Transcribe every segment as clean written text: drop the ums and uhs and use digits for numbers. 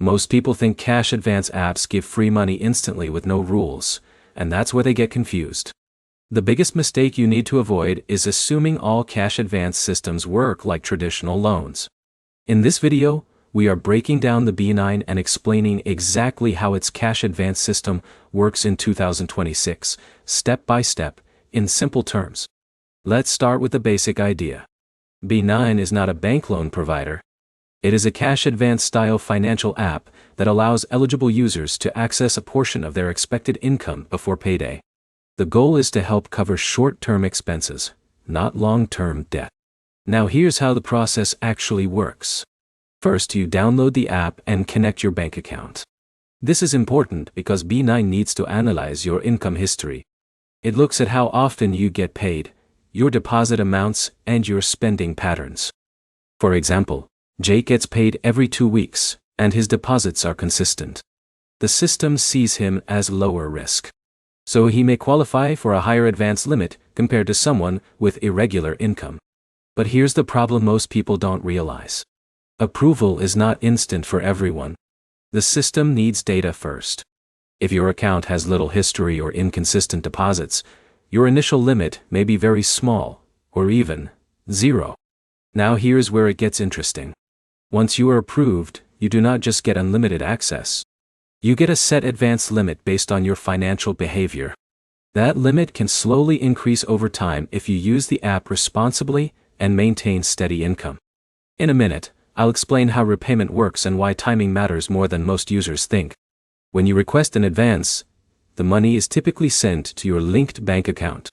Most people think cash advance apps give free money instantly with no rules, and that's where they get confused. The biggest mistake you need to avoid is assuming all cash advance systems work like traditional loans. In this video, we are breaking down the B9 and explaining exactly how its cash advance system works in 2026, step by step, in simple terms. Let's start with the basic idea. B9 is not a bank loan provider. It is a cash advance style financial app that allows eligible users to access a portion of their expected income before payday. The goal is to help cover short-term expenses, not long-term debt. Now here's how the process actually works. First, you download the app and connect your bank account. This is important because B9 needs to analyze your income history. It looks at how often you get paid, your deposit amounts, and your spending patterns. For example, Jake gets paid every 2 weeks, and his deposits are consistent. The system sees him as lower risk. So he may qualify for a higher advance limit compared to someone with irregular income. But here's the problem most people don't realize. Approval is not instant for everyone. The system needs data first. If your account has little history or inconsistent deposits, your initial limit may be very small, or even zero. Now here's where it gets interesting. Once you are approved, you do not just get unlimited access. You get a set advance limit based on your financial behavior. That limit can slowly increase over time if you use the app responsibly and maintain steady income. In a minute, I'll explain how repayment works and why timing matters more than most users think. When you request an advance, the money is typically sent to your linked bank account.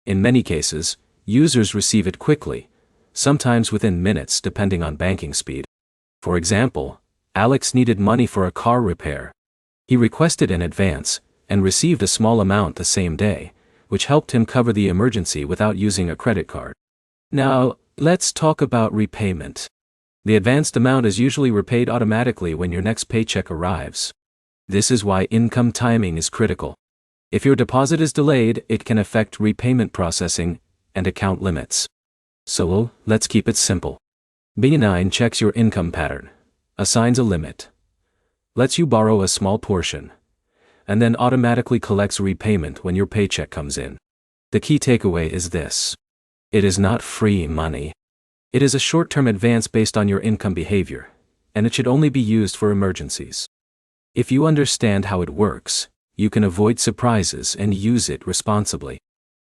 In many cases, users receive it quickly, sometimes within minutes depending on banking speed. For example, Alex needed money for a car repair. He requested an advance and received a small amount the same day, which helped him cover the emergency without using a credit card. Now, let's talk about repayment. The advanced amount is usually repaid automatically when your next paycheck arrives. This is why income timing is critical. If your deposit is delayed, it can affect repayment processing and account limits. So, let's keep it simple. B9 checks your income pattern, assigns a limit, lets you borrow a small portion, and then automatically collects repayment when your paycheck comes in. The key takeaway is this. It is not free money. It is a short-term advance based on your income behavior, and it should only be used for emergencies. If you understand how it works, you can avoid surprises and use it responsibly.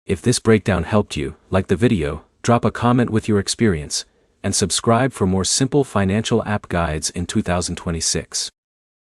If this breakdown helped you, like the video, drop a comment with your experience, and subscribe for more simple financial app guides in 2026.